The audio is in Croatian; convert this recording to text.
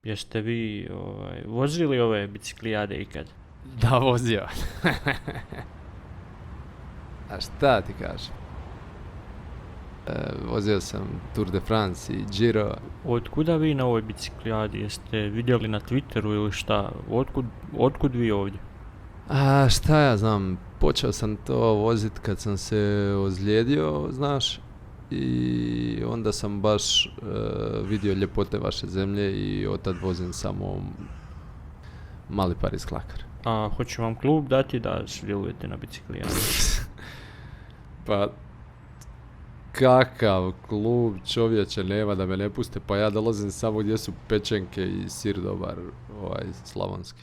Jeste vi vozili ove biciklijade ikad? Da, vozio. A šta ti kažem? Vozio sam Tour de France i Giro. Otkuda vi na ovoj biciklijadi? Jeste vidjeli na Twitteru ili šta? Otkud vi ovdje? A šta ja znam, počeo sam to vozit kad sam se ozlijedio, znaš, i onda sam baš vidio ljepote vaše zemlje i otad vozim samo mali Paris Klakar. A hoće vam klub dati da sudjelujete na biciklijadi? Pa, kakav klub, čovječe, nema da me ne puste, pa ja dolazim samo gdje su pečenke i sir dobar, slavonski.